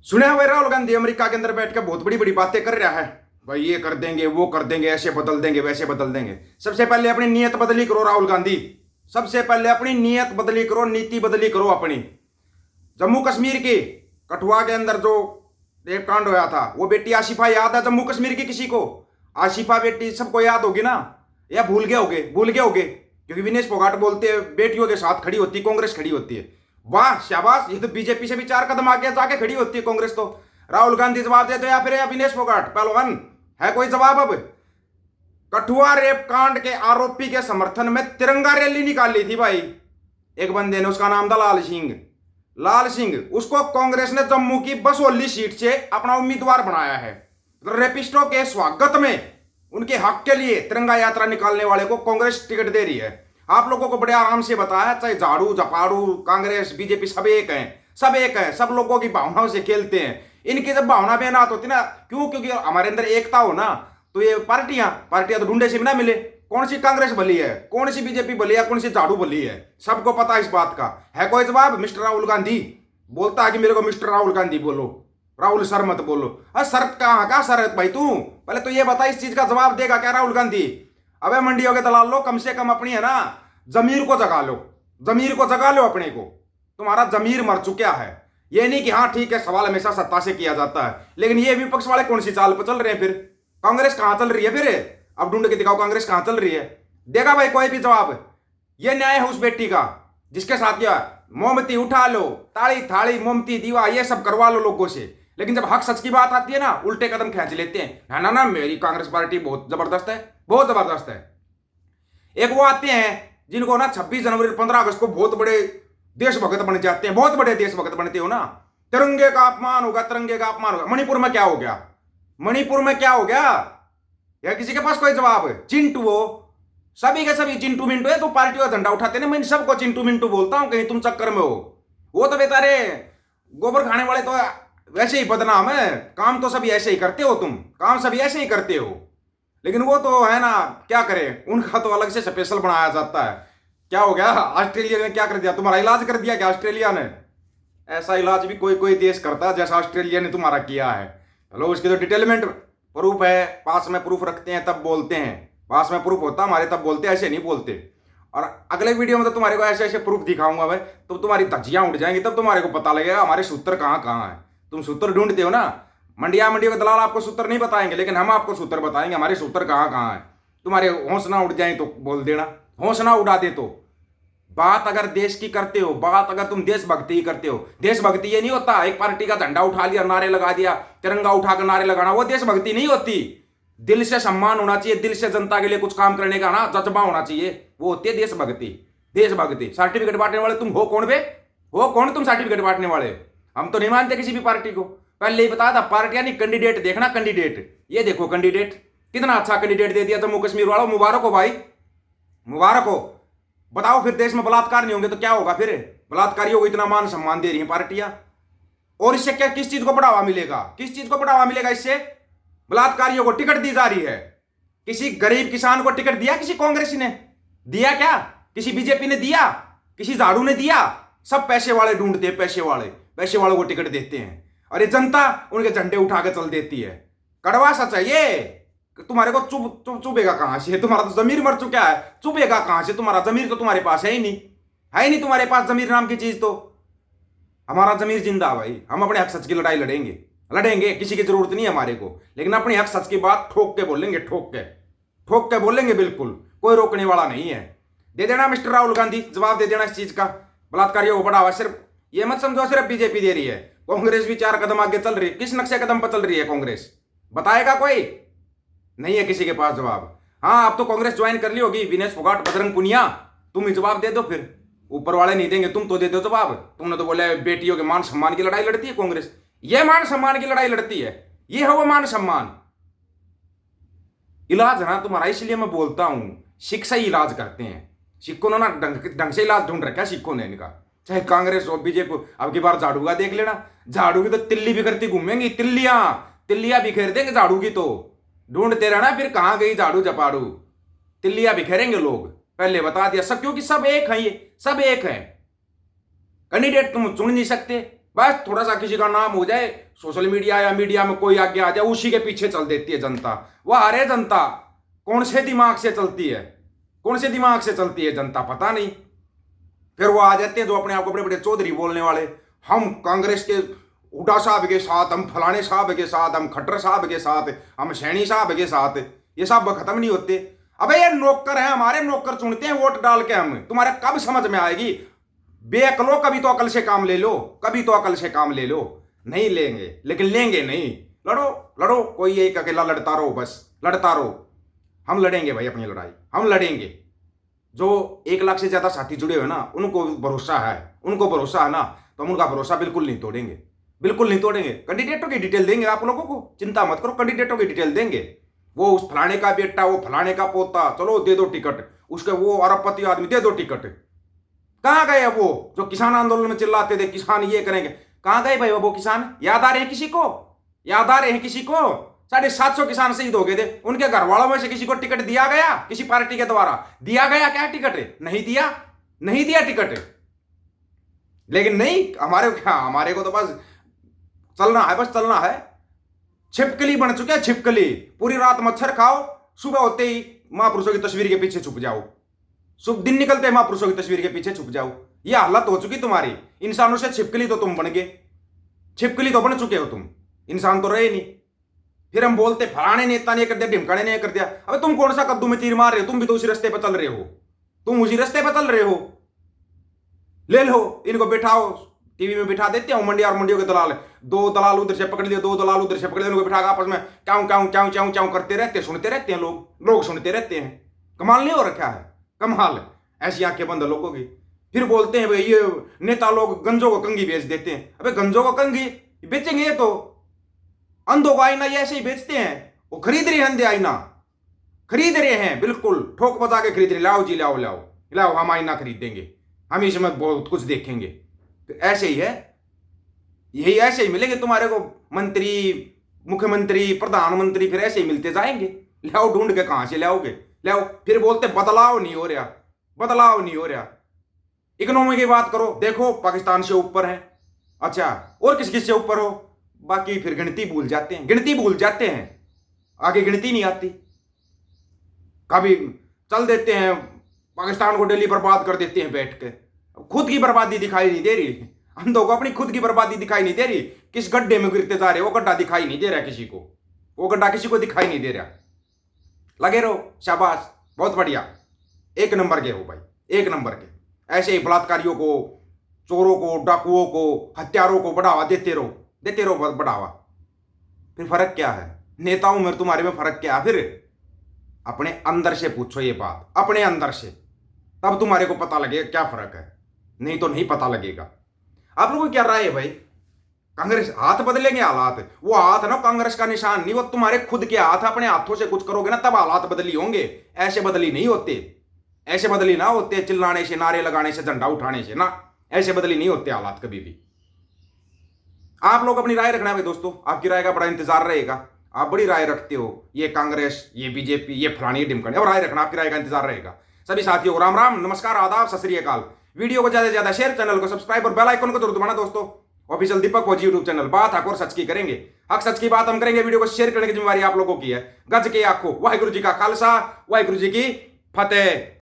सुना हुआ राहुल गांधी अमेरिका के अंदर बैठ के बहुत बड़ी बड़ी बातें कर रहा है। भाई ये कर देंगे, वो कर देंगे, ऐसे बदल देंगे, वैसे बदल देंगे। सबसे पहले अपनी नीयत बदली करो राहुल गांधी। सबसे पहले अपनी नीयत बदली करो, नीति बदली करो अपनी। जम्मू कश्मीर की कठुआ के अंदर जो एक कांड होया था, वो बेटी आशिफा याद है जम्मू कश्मीर की किसी को? आशिफा बेटी सबको याद होगी ना, या भूल गए होगे? भूल गए होगे क्योंकि विनेश फोगाट बोलते हैं बेटियों के साथ खड़ी होती कांग्रेस, खड़ी होती है। वाह शाबाश, ये तो बीजेपी से भी 4 कदम आगे जाके खड़ी होती है कांग्रेस। तो राहुल गांधी जवाब दे दो या फिर विनेश फोगाट पहलवान, है कोई जवाब? अब कठुआ रेप कांड के आरोपी के समर्थन में तिरंगा रैली निकाली थी भाई एक बंदे ने, उसका नाम था लाल सिंह। लाल सिंह, उसको कांग्रेस ने जम्मू की बसोली सीट से अपना उम्मीदवार बनाया है। रेपिस्टों के स्वागत में, उनके हक के लिए तिरंगा यात्रा निकालने वाले को कांग्रेस टिकट दे रही है। आप लोगों को बड़े आराम से बताया, चाहे झाड़ू झपाड़ू कांग्रेस बीजेपी सब एक है, सब एक है, सब लोगों की भावनाओं से खेलते हैं। इनकी जब भावना बेनात होती ना, क्यों? क्योंकि हमारे अंदर एकता हो ना, तो ये पार्टियां तो ढूंढे से भी ना मिले। कौन सी कांग्रेस भली है, कौन सी बीजेपी भली है, कौन सी झाड़ू भली है, सबको पता इस बात का। है कोई जवाब? मिस्टर राहुल गांधी बोलता है कि मेरे को मिस्टर राहुल गांधी बोलो, राहुल सर मत बोलो। सर कहाँ का सर भाई तू? पहले तो ये बता, इस चीज का जवाब देगा क्या राहुल गांधी? अबे मंडियों के दलाल लो, कम से कम अपनी है ना जमीर को जगा लो, जमीर को जगा लो अपने को। तुम्हारा जमीर मर चुका है। ये नहीं कि हाँ ठीक है सवाल हमेशा सत्ता से किया जाता है, लेकिन ये विपक्ष वाले कौन सी चाल पर चल रहे हैं? फिर कांग्रेस कहां चल रही है? फिर अब ढूंढ के दिखाओ कांग्रेस कहां चल रही है। देगा भाई कोई भी जवाब? ये न्याय है उस बेटी का जिसके साथ किया? मोमबत्ती उठा लो, ताली थाली मोमबत्ती दीवा ये सब करवा लो लोगों से, लेकिन जब हक सच की बात आती है ना, उल्टे कदम खींच लेते हैं। ना ना ना, मेरी कांग्रेस पार्टी बहुत जबरदस्त है, बहुत जबरदस्त है। एक वो आते हैं जिनको ना 26 जनवरी 15 अगस्त को बहुत बड़े देशभक्त बन जाते हैं, बहुत बड़े देशभक्त बनते हो ना। तिरंगे का अपमान होगा, तिरंगे का अपमान होगा। मणिपुर में क्या हो गया? मणिपुर में क्या हो गया? या किसी के पास कोई जवाब? चिंटू हो, सभी के सभी चिंटू मिंटू है। तो पार्टियों का झंडा उठाते ना, मैं सबको चिंटू मिंटू बोलता हूं, कहीं तुम चक्कर में हो। वो तो बेचारे गोबर खाने वाले तो वैसे ही बदनाम है। काम तो सभी ऐसे ही करते हो, तुम काम सभी ऐसे ही करते हो, लेकिन वो तो है ना, क्या करें, उनका तो अलग से स्पेशल बनाया जाता है। क्या हो गया? ऑस्ट्रेलिया ने क्या कर दिया? तुम्हारा इलाज कर दिया क्या ऑस्ट्रेलिया ने? ऐसा इलाज भी कोई कोई देश करता है जैसा ऑस्ट्रेलिया ने तुम्हारा किया है। चलो उसकी तो डिटेलमेंट प्रूफ है, पास में प्रूफ रखते हैं तब बोलते हैं। पास में प्रूफ होता हमारे तब बोलते, ऐसे नहीं बोलते। और अगले वीडियो में तो तुम्हारे को ऐसे ऐसे प्रूफ दिखाऊंगा भाई, तो तुम्हारी धज्जियां उड़ जाएंगी, तब तुम्हारे को पता लगेगा हमारे सूत्र कहाँ कहाँ है। तुम सूत्र ढूंढते हो ना, मंडियों के दलाल आपको सूत्र नहीं बताएंगे, लेकिन हम आपको सूत्र बताएंगे हमारे सूत्र कहाँ कहाँ है। तुम्हारे होश ना उड़ जाए तो बोल देना, होश ना उड़ा दे तो। बात अगर देश की करते हो, बात अगर तुम देशभक्ति ही करते हो, देशभक्ति ये नहीं होता एक पार्टी का झंडा उठा लिया, नारे लगा दिया, तिरंगा उठाकर नारे लगाना, वो देशभक्ति नहीं होती। दिल से सम्मान होना चाहिए, दिल से जनता के लिए कुछ काम करने का ना जज्बा होना चाहिए, वो होती है देशभक्ति। देशभक्ति सर्टिफिकेट बांटने वाले तुम हो कौन बे? हो कौन तुम सर्टिफिकेट बांटने वाले? हम तो नहीं मानते किसी भी पार्टी को। पहले ही बताया था, पार्टी यानी कैंडिडेट देखना, कैंडिडेट। ये देखो कैंडिडेट, कितना अच्छा कैंडिडेट दे दिया जम्मू कश्मीर वालों, मुबारक हो भाई, मुबारक हो। बताओ फिर देश में बलात्कार नहीं होंगे तो क्या होगा? फिर बलात्कारियों को इतना मान सम्मान दे रही है पार्टियां, और इससे क्या, किस चीज को बढ़ावा मिलेगा? किस चीज को बढ़ावा मिलेगा इससे? बलात्कारियों को टिकट दी जा रही है। किसी गरीब किसान को टिकट दिया किसी कांग्रेस ने? दिया क्या? किसी बीजेपी ने दिया? किसी झाड़ू ने दिया? सब पैसे वाले ढूंढते हैं, पैसे वाले, पैसे वालों को टिकट देते हैं, और ये जनता उनके झंडे उठा के चल देती है। कड़वा सच है ये। तुम्हारे को चुभेगा कहां से? तुम्हारा तो जमीर मर चुका है, चुभेगा कहां से? तुम्हारा जमीर तो तुम्हारे पास है ही नहीं, है ही नहीं तुम्हारे पास जमीर नाम की चीज। तो हमारा जमीर जिंदा भाई, हम अपने हक सच की लड़ाई लड़ेंगे, लड़ेंगे, किसी की जरूरत नहीं है हमारे को, लेकिन अपनी हक सच की बात ठोक के बोलेंगे, ठोक के बोलेंगे, बिल्कुल कोई रोकने वाला नहीं है। दे देना मिस्टर राहुल गांधी, जवाब दे देना इस चीज का। बलात्कारियों को बढ़ावा सिर्फ ये मत समझो सिर्फ बीजेपी दे रही है, कांग्रेस भी 4 कदम आगे चल रही है। किस नक्शे कदम पर चल रही है कांग्रेस? बताएगा कोई? नहीं है किसी के पास जवाब। हाँ, अब तो कांग्रेस ज्वाइन कर ली होगी, विनेश फोगाट, बजरंग पुनिया, तुम ही जवाब दे दो। फिर ऊपर वाले नहीं देंगे, तुम तो दे दो जवाब। तुमने तो बोले बेटियों के मान सम्मान की लड़ाई लड़ती है कांग्रेस, ये मान सम्मान की लड़ाई लड़ती है, ये है वो मान सम्मान। इलाज है ना तुम्हारा, इसलिए मैं बोलता हूं शिक्षा ही इलाज करते हैं। सिखों ने ना ढंग से इलाज ढूंढ रखा सिखों ने इनका, चाहे कांग्रेस हो बीजेपी। अब की बार झाड़ू का देख लेना, झाड़ू की तो तिल्ली बिखरती घूमेंगी, तिल्लियां बिखेर देंगे झाड़ू की। तो ढूंढते रहना फिर कहां गई झाड़ू झपाड़ू, तिल्लियां बिखेरेंगे लोग। पहले बता दिया सब, क्योंकि सब एक है, ये सब एक है। कैंडिडेट तुम चुन नहीं सकते, बस थोड़ा सा किसी का नाम हो जाए सोशल मीडिया या मीडिया में, कोई आगे आ जाए, उसी के पीछे चल देती है जनता। वह अरे जनता कौन से दिमाग से चलती है, कौन से दिमाग से चलती है जनता, पता नहीं। फिर वो आ जाते हैं जो अपने आप को बड़े बड़े चौधरी बोलने वाले, हम कांग्रेस के हुड्डा साहब के साथ, हम फलाने साहब के साथ, हम खट्टर साहब के साथ, हम सैनी साहब के साथ। ये सब खत्म नहीं होते। अबे ये नौकर हैं हमारे, नौकर चुनते हैं वोट डाल के हम। तुम्हारे कब समझ में आएगी? बेअकलो, कभी तो अकल से काम ले लो, कभी तो अकल से काम ले लो। नहीं लेंगे, लेकिन लेंगे नहीं। लड़ो लड़ो, कोई एक अकेला लड़ता रहो, बस लड़ता रहो। हम लड़ेंगे भाई अपनी लड़ाई, हम लड़ेंगे। जो 1 लाख से ज्यादा साथी जुड़े हुए ना, उनको भरोसा है, उनको भरोसा है ना, तो हम उनका भरोसा बिल्कुल नहीं तोड़ेंगे, बिल्कुल नहीं तोड़ेंगे। कैंडिडेटों की डिटेल देंगे आप लोगों को, चिंता मत करो, कैंडिडेटों की डिटेल देंगे। वो उस फलाने का बेटा, वो फलाने का पोता, चलो दे दो टिकट। उसके वो अरबपति आदमी, दे दो टिकट। कहां गए वो जो किसान आंदोलन में चिल्लाते थे किसान ये करेंगे? कहां गए भाई वो किसान? याद आ रहे हैं किसी को? याद आ रहे हैं किसी को? 750 किसान शहीद हो गए थे, उनके घर वालों में से किसी को टिकट दिया गया? किसी पार्टी के द्वारा दिया गया क्या टिकट? नहीं दिया, नहीं दिया टिकट। लेकिन नहीं, हमारे क्या, हमारे को तो बस चलना है, बस चलना है। छिपकली बन चुके हैं, छिपकली। पूरी रात मच्छर खाओ, सुबह होते ही महापुरुषों की तस्वीर के पीछे छुप जाओ। शुभ दिन निकलते हैं महापुरुषों की तस्वीर के पीछे छुप जाओ। यह हालत हो चुकी तुम्हारी। इंसानों से छिपकली तो तुम बन गए, छिपकली तो बन चुके हो तुम, इंसान तो रहे नहीं। फिर हम बोलते फलाने नेता ने कर दिया, ढिमकाने ने कर दिया। अबे तुम कौन सा कद्दू में तीर मार रहे हो? तुम भी तो उसी रास्ते पर चल रहे हो, तुम उसी रास्ते पर चल रहे हो। ले लो, इनको बिठाओ, टीवी में बिठा देते हो मंडिया और मंडियों के दलाल। 2 दलाल उधर से पकड़ लिए, 2 दलाल उधर से पकड़ लिए, उनको बिठा आपस में क्यों क्यों क्यों क्यों क्यों करते रहते, सुनते रहते हैं लोग सुनते रहते हैं। कमाल नहीं हो रखा है? कमाल। ऐसी आंखें बंद लोगों की। फिर बोलते हैं भाई ये नेता लोग गंजों को कंगी बेच देते हैं। अबे गंजों को कंगी बेचेंगे? ये तो अंधों का आईना ये ऐसे ही बेचते हैं। वो खरीद रहे हैं, अंधे आईना खरीद रहे हैं, बिल्कुल ठोक बजा के खरीद रहे। लाओ जी लाओ लाओ लाओ, हम आईना खरीदेंगे, हम इसमें बहुत कुछ देखेंगे। तो ऐसे ही है, यही ऐसे ही मिलेंगे तुम्हारे को मंत्री, मुख्यमंत्री, प्रधानमंत्री, फिर ऐसे ही मिलते जाएंगे। लाओ ढूंढ के, कहां से लाओगे? लाओ। फिर बोलते बदलाव नहीं हो रहा, बदलाव नहीं हो रहा। इकोनॉमी की बात करो, देखो पाकिस्तान से ऊपर है। अच्छा, और किस किस से ऊपर हो? बाकी फिर गिनती भूल जाते हैं, गिनती भूल जाते हैं, आगे गिनती नहीं आती। कभी चल देते हैं पाकिस्तान को डेली बर्बाद कर देते हैं बैठ के। खुद की बर्बादी दिखाई नहीं दे रही, अंधों को अपनी खुद की बर्बादी दिखाई नहीं दे रही। किस गड्ढे में गिरते जा रहे, वो गड्ढा दिखाई नहीं दे रहा किसी को, वो गड्ढा किसी को दिखाई नहीं दे रहा। लगे रहो, शाबाश, बहुत बढ़िया, 1 नंबर के हो भाई, 1 नंबर के। ऐसे ही बलात्कारियों को, चोरों को, डाकुओं को, हत्यारों को बढ़ावा देते रहो बढ़ावा। फिर फर्क क्या है? नेताओं में तुम्हारे में फर्क क्या है? फिर अपने अंदर से पूछो ये बात, अपने अंदर से, तब तुम्हारे को पता लगेगा क्या फर्क है, नहीं तो नहीं पता लगेगा। आप लोगों की क्या राय है भाई? कांग्रेस हाथ बदलेंगे? हालात, वो हाथ ना कांग्रेस का निशान नहीं, वो तुम्हारे खुद के हाथ। अपने हाथों से कुछ करोगे ना, तब हालात बदली होंगे। ऐसे बदली नहीं होते, ऐसे बदली ना होते चिल्लाने से, नारे लगाने से, झंडा उठाने से ना, ऐसे बदली नहीं होते हालात कभी भी। आप लोग अपनी राय रखना भाई दोस्तों, आपकी राय का बड़ा इंतजार रहेगा। आप बड़ी राय रखते हो, ये कांग्रेस, ये बीजेपी, ये फलानी ढिमकानी, और राय रखना, आपकी राय का इंतजार रहेगा। सभी साथियों को राम राम, नमस्कार, आदाब, सत श्री अकाल। वीडियो को ज्यादा से ज्यादा शेयर, चैनल को सब्सक्राइब और बेल आइकन को जरूर दबाना दोस्तों। ऑफिशियल दीपक फौजी यूट्यूब चैनल, बात हक और सच की करेंगे, हक सच की बात हम करेंगे। वीडियो को शेयर करने की जिम्मेवारी आप लोगों की है। गज के आखो, वाहिगुरु जी का खालसा, वाहिगुरु जी की फतेह।